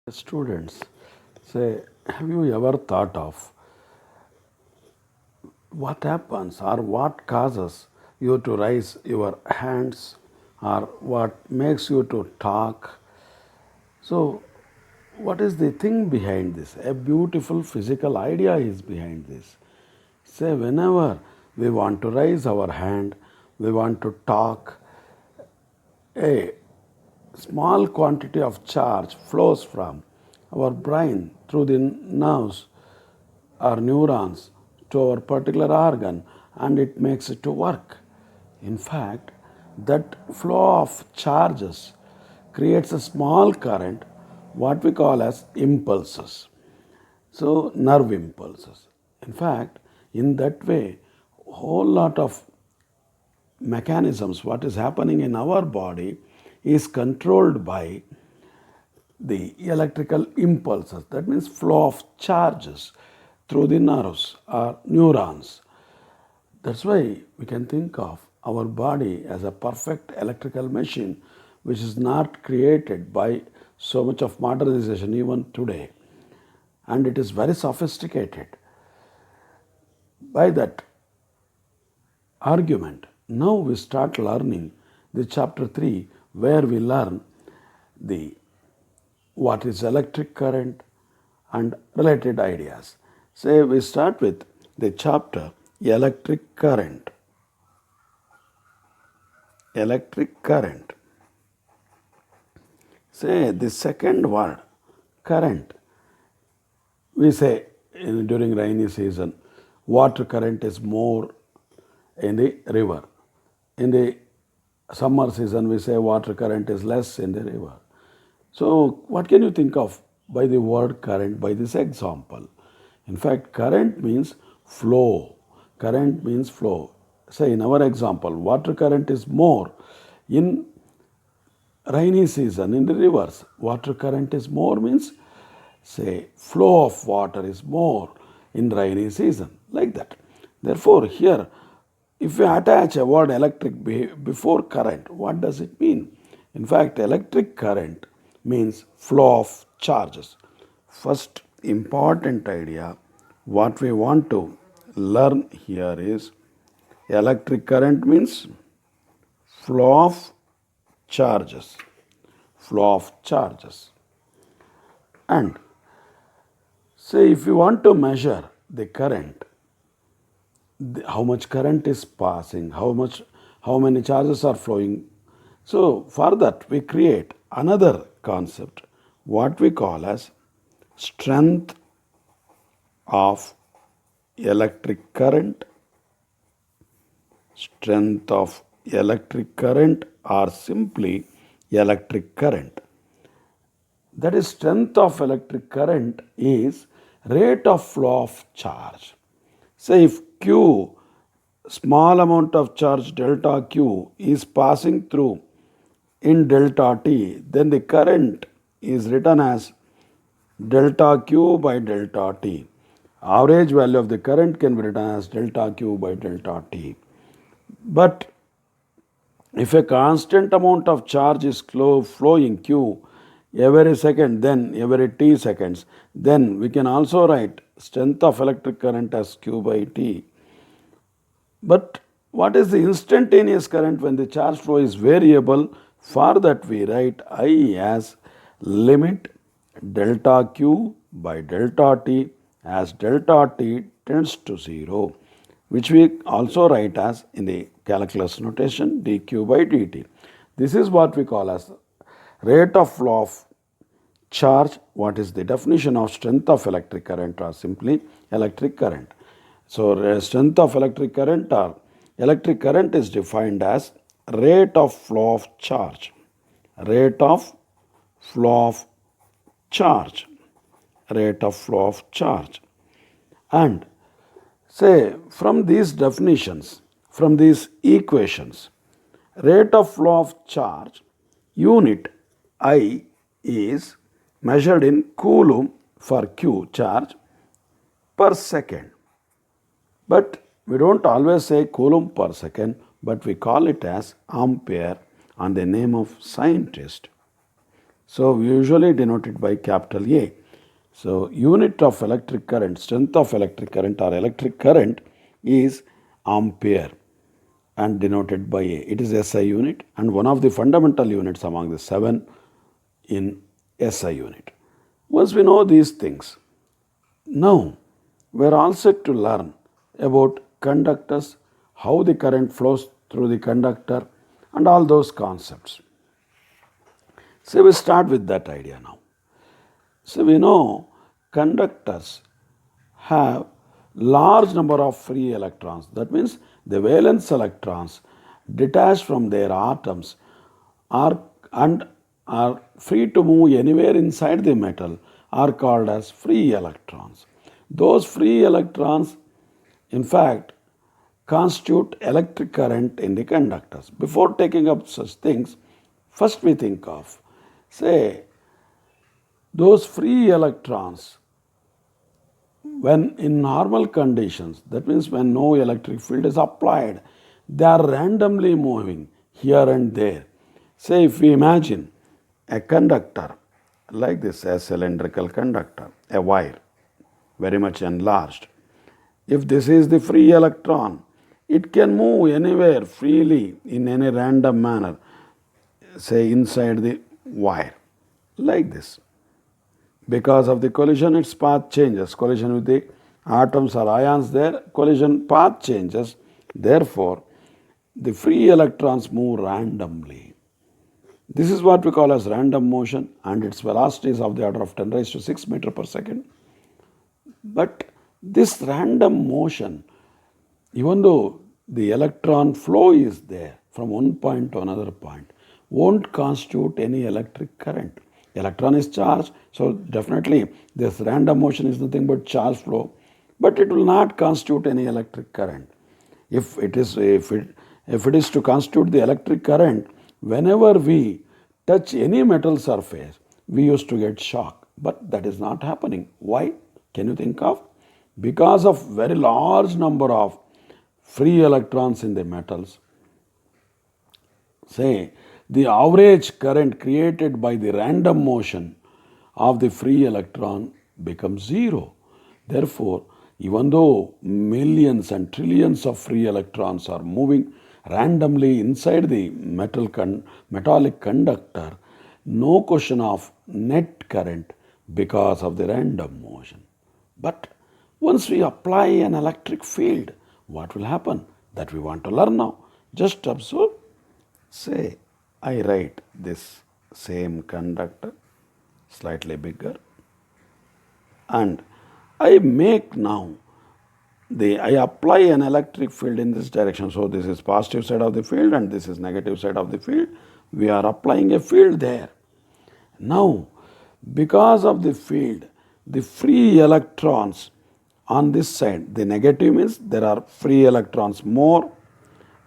Students say, have you ever thought of what happens or what causes you to raise your hands or what makes you to talk? So, what is the thing behind this? A beautiful physical idea is behind this. Say, whenever we want to raise our hand, we want to talk, a small quantity of charge flows from our brain through the nerves or neurons to our particular organ and it makes it to work. In fact, that flow of charges creates a small current, what we call as impulses. So, nerve impulses. In fact, in that way, a whole lot of mechanisms, what is happening in our body, is controlled by the electrical impulses. That means flow of charges through the nerves or neurons. That's why we can think of our body as a perfect electrical machine which is not created by so much of modernization even today. And it is very sophisticated. By that argument, now we start learning the chapter 3 where we learn the what is electric current and related ideas. Say we start with the chapter electric current. Electric current. Say the second word, current. We say during rainy season, water current is more in the river. In the summer season, we say water current is less in the river. So, what can you think of by the word current by this example? In fact, current means flow. Current means flow. Say in our example, water current is more in rainy season in the rivers. Water current is more means say flow of water is more in rainy season, like that. Therefore, here if you attach a word electric before current, what does it mean? In fact, electric current means flow of charges. First important idea, what we want to learn here is electric current means flow of charges. Flow of charges. And say if you want to measure the current, how much current is passing, how many charges are flowing. So for that we create another concept, what we call as strength of electric current. Strength of electric current or simply electric current. That is, strength of electric current is rate of flow of charge. Say if Q, small amount of charge delta Q is passing through in delta T, then the current is written as delta Q by delta T. Average value of the current can be written as delta Q by delta T. But if a constant amount of charge is flowing Q every second, then every T seconds, then we can also write strength of electric current as Q by T. But what is the instantaneous current when the charge flow is variable? For that we write I as limit delta Q by delta T as delta T tends to 0, which we also write as in the calculus notation dq by dt. This is what we call as rate of flow of charge. What is the definition of strength of electric current or simply electric current? So strength of electric current or electric current is defined as rate of flow of charge. Rate of flow of charge. Rate of flow of charge. And say from these definitions, from these equations, rate of flow of charge unit I is measured in coulomb for Q charge per second. But we don't always say coulomb per second, but we call it as ampere on the name of scientist. So we usually denote it by capital A. So unit of electric current, strength of electric current or electric current is ampere and denoted by A. It is SI unit and one of the fundamental units among the 7 in SI unit. Once we know these things, now we are all set to learn about conductors, how the current flows through the conductor and all those concepts. So we start with that idea now. So we know conductors have large number of free electrons. That means the valence electrons detached from their atoms are and are free to move anywhere inside the metal are called as free electrons. Those free electrons, in fact, constitute electric current in the conductors. Before taking up such things, first we think of, say, those free electrons when in normal conditions, that means when no electric field is applied, they are randomly moving here and there. Say if we imagine a conductor like this, a cylindrical conductor, a wire, very much enlarged. If this is the free electron, it can move anywhere freely in any random manner, say inside the wire, like this. Because of the collision, its path changes. Collision with the atoms or ions there, collision path changes. Therefore, the free electrons move randomly. This is what we call as random motion and its velocity is of the order of 10 raised to 6 meter per second. But this random motion, even though the electron flow is there from one point to another point, won't constitute any electric current. Electron is charged, so definitely this random motion is nothing but charge flow, but it will not constitute any electric current. If it is to constitute the electric current, whenever we touch any metal surface, we used to get shock, but that is not happening. Why? Can you think of? Because of very large number of free electrons in the metals. Say, the average current created by the random motion of the free electron becomes zero. Therefore, even though millions and trillions of free electrons are moving randomly inside the metallic conductor, no question of net current because of the random motion. But once we apply an electric field, what will happen? That we want to learn now. Just observe. Say, I write this same conductor slightly bigger and I make now I apply an electric field in this direction. So this is positive side of the field and this is negative side of the field. We are applying a field there. Now, because of the field, the free electrons on this side, the negative means there are free electrons more,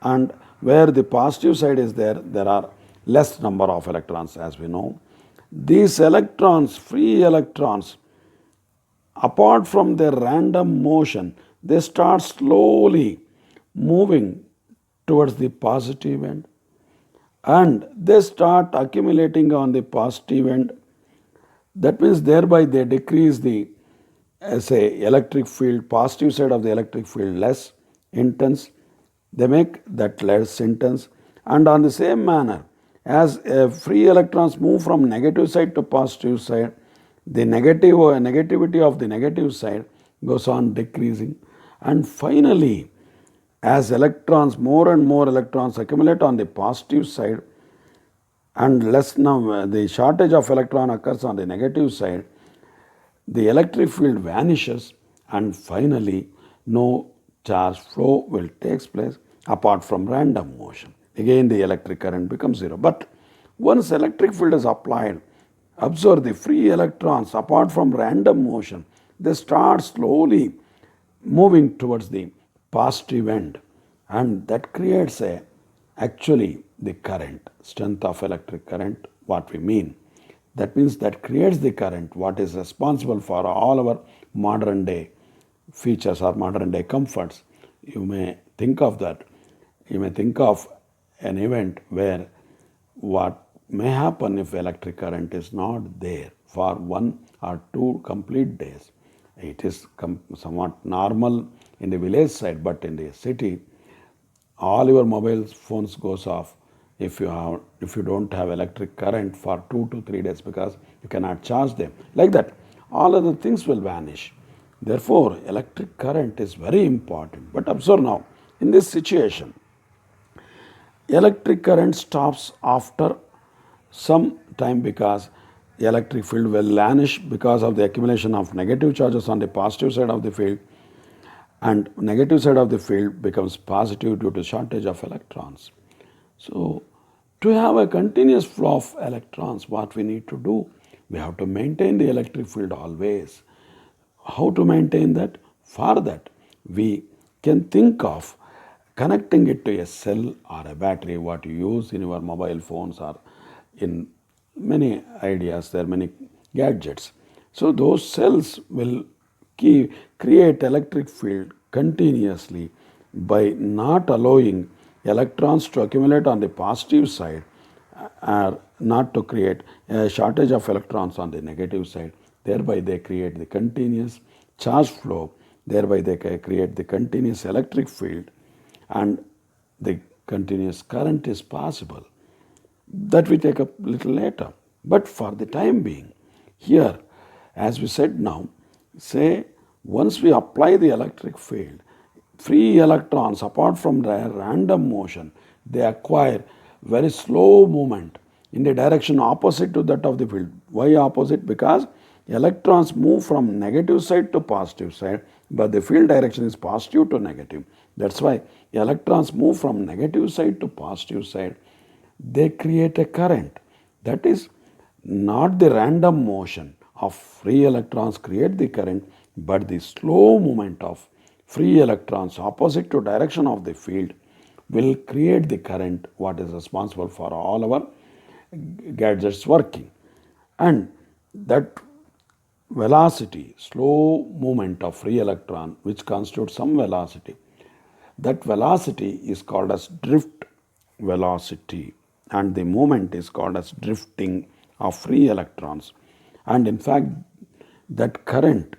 and where the positive side is there, there are less number of electrons as we know. These electrons, free electrons, apart from their random motion, they start slowly moving towards the positive end and they start accumulating on the positive end. That means thereby they decrease the electric field, positive side of the electric field less intense. They make that less intense, and on the same manner as free electrons move from negative side to positive side, the negativity of the negative side goes on decreasing, and finally as electrons, more and more electrons accumulate on the positive side and less now the shortage of electron occurs on the negative side, the electric field vanishes and finally no charge flow will take place apart from random motion. Again the electric current becomes zero. But once electric field is applied, observe the free electrons apart from random motion, they start slowly moving towards the positive end, and that creates actually the current, strength of electric current, what we mean. That means that creates the current, what is responsible for all our modern day features or modern day comforts. You may think of that. You may think of an event where what may happen if electric current is not there for 1 or 2 complete days. It is somewhat normal in the village side, but in the city, all your mobile phones goes off if you don't have electric current for 2 to 3 days because you cannot charge them. Like that, all other things will vanish. Therefore, electric current is very important. But observe now, in this situation, electric current stops after some time because electric field will vanish because of the accumulation of negative charges on the positive side of the field, and negative side of the field becomes positive due to shortage of electrons. So to have a continuous flow of electrons, what we need to do? We have to maintain the electric field always. How to maintain that? For that, we can think of connecting it to a cell or a battery, what you use in your mobile phones or in many ideas, there are many gadgets. So those cells will create electric field continuously by not allowing electrons to accumulate on the positive side or not to create a shortage of electrons on the negative side. Thereby they create the continuous charge flow, thereby they create the continuous electric field, and the continuous current is possible. That we take up little later. But for the time being, here, as we said now, say once we apply the electric field, free electrons, apart from their random motion, they acquire very slow movement in the direction opposite to that of the field. Why opposite? Because electrons move from negative side to positive side, but the field direction is positive to negative. That's why electrons move from negative side to positive side. They create a current. That is not the random motion of free electrons create the current, but the slow movement of free electrons opposite to direction of the field will create the current what is responsible for all our gadgets working. And that velocity, slow movement of free electron which constitutes some velocity, that velocity is called as drift velocity, and the movement is called as drifting of free electrons. And in fact, that current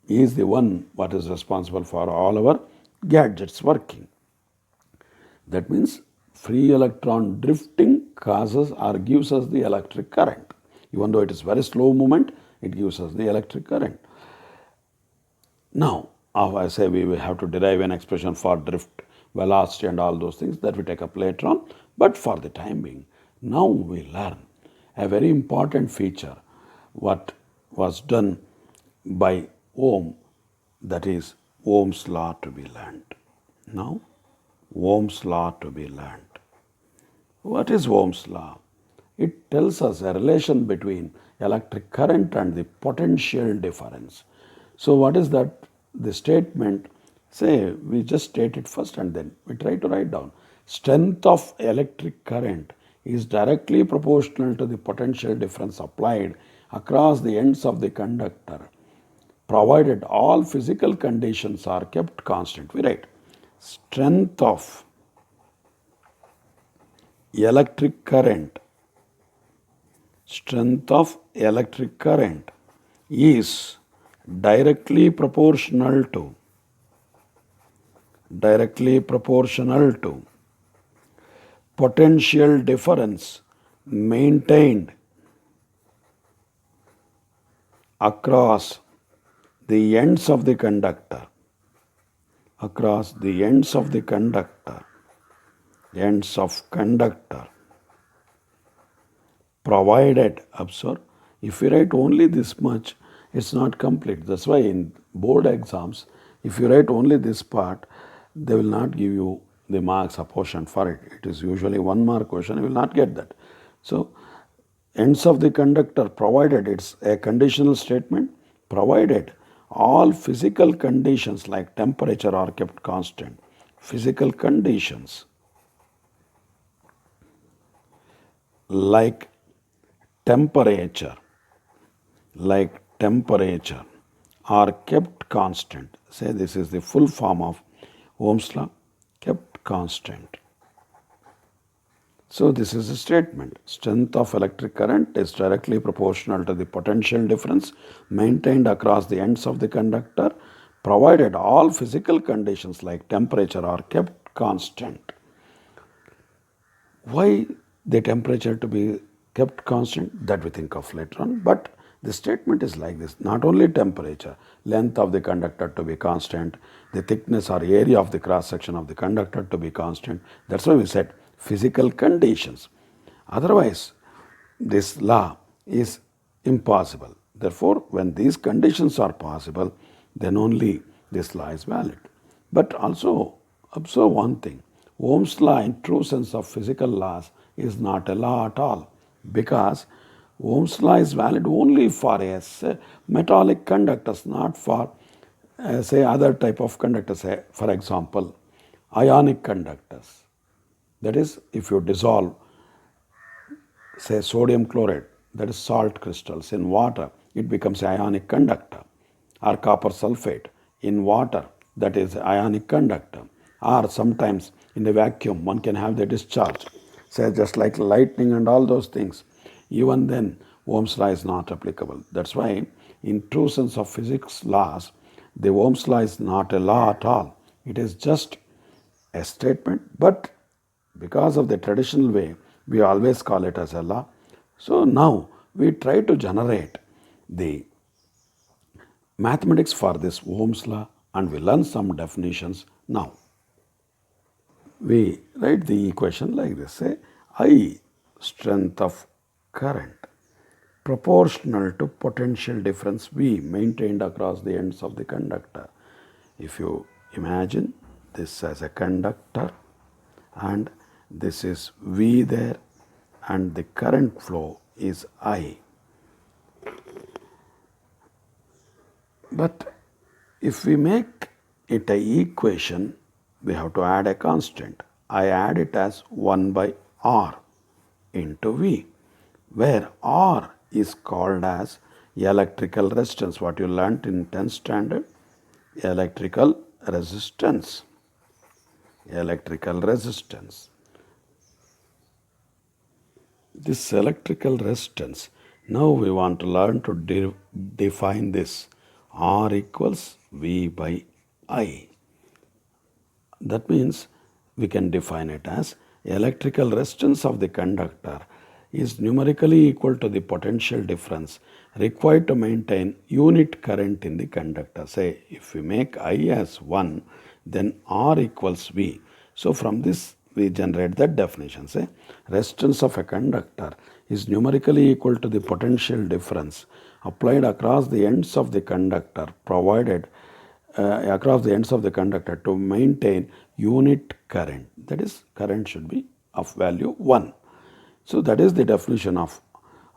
is the one what is responsible for all our gadgets working. That means free electron drifting causes or gives us the electric current. Even though it is very slow movement, it gives us the electric current. Now, I say we will have to derive an expression for drift, velocity and all those things that we take up later on. But for the time being, now we learn a very important feature what was done by Ohm, that is Ohm's law to be learned. Now, Ohm's law to be learned. What is Ohm's law? It tells us a relation between electric current and the potential difference. So what is that? The statement, say we just state it first and then we try to write down. Strength of electric current is directly proportional to the potential difference applied across the ends of the conductor, provided all physical conditions are kept constant. We write strength of electric current, strength of electric current is directly proportional to potential difference maintained across the ends of the conductor, provided, observe, if you write only this much, it's not complete. That's why in board exams, if you write only this part, they will not give you the marks apportioned for it. It is usually 1 mark question, you will not get that. So, ends of the conductor, provided, it's a conditional statement, provided all physical conditions like temperature are kept constant. Physical conditions like temperature are kept constant. Say this is the full form of Ohm's law, kept constant. So this is a statement. Strength of electric current is directly proportional to the potential difference maintained across the ends of the conductor, provided all physical conditions like temperature are kept constant. Why the temperature to be kept constant, that we think of later on, but the statement is like this: not only temperature, length of the conductor to be constant, the thickness or area of the cross section of the conductor to be constant. That's why we said physical conditions. Otherwise this law is impossible. Therefore when these conditions are possible, then only this law is valid. But also observe one thing: Ohm's law in true sense of physical laws is not a law at all, because Ohm's law is valid only for metallic conductors, not for say other type of conductors, for example ionic conductors. That is, if you dissolve say sodium chloride, that is salt crystals, in water, it becomes ionic conductor, or copper sulfate in water, that is ionic conductor, or sometimes in a vacuum one can have the discharge, say just like lightning and all those things. Even then Ohm's law is not applicable. That's why in true sense of physics laws, the Ohm's law is not a law at all. It is just a statement, but because of the traditional way, we always call it as a law. So now we try to generate the mathematics for this Ohm's law, and we learn some definitions now. We write the equation like this: say I, strength of current proportional to potential difference V maintained across the ends of the conductor. If you imagine this as a conductor, and this is V there, and the current flow is I. But if we make it a equation, we have to add a constant. I add it as 1 by R into V, where R is called as electrical resistance. What you learnt in 10th standard, electrical resistance. Electrical resistance. This electrical resistance, now we want to learn to define this. R equals V by I. That means we can define it as electrical resistance of the conductor is numerically equal to the potential difference required to maintain unit current in the conductor. Say if we make I as 1, then R equals V. So from this we generate that definition. Say resistance of a conductor is numerically equal to the potential difference applied across the ends of the conductor, provided across the ends of the conductor to maintain unit current. That is, current should be of value 1. So that is the definition of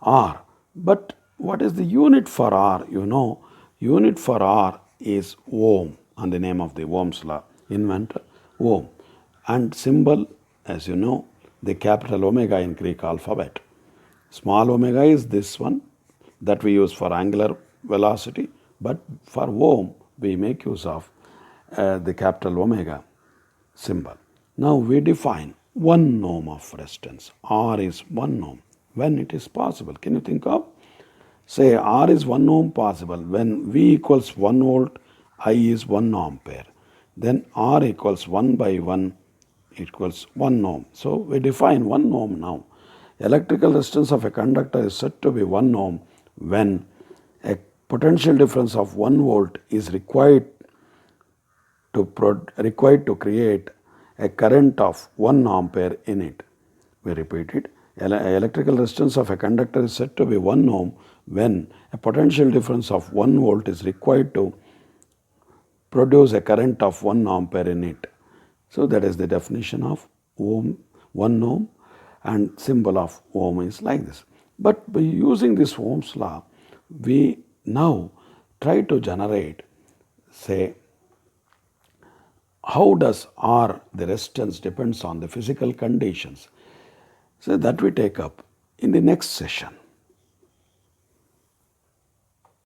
R. But what is the unit for R? You know, unit for R is Ohm, on the name of the Ohm's law inventor, Ohm. And symbol, as you know, the capital omega in Greek alphabet. Small omega is this one that we use for angular velocity, but for Ohm we make use of the capital omega symbol. Now we define 1 ohm of resistance. R is 1 ohm when it is possible. Can you think of? Say R is 1 ohm possible when V equals 1 volt, I is 1 ampere. Then R equals 1 by 1 equals 1 ohm. So we define 1 ohm now. Electrical resistance of a conductor is said to be 1 ohm when a potential difference of 1 volt is required to create a current of 1 ampere in it. We repeat it. Electrical resistance of a conductor is said to be 1 ohm when a potential difference of 1 volt is required to produce a current of 1 ampere in it. So that is the definition of ohm, 1 ohm, and symbol of ohm is like this. But by using this Ohm's law, we now try to generate, say, how does R, the resistance, depends on the physical conditions. So that we take up in the next session.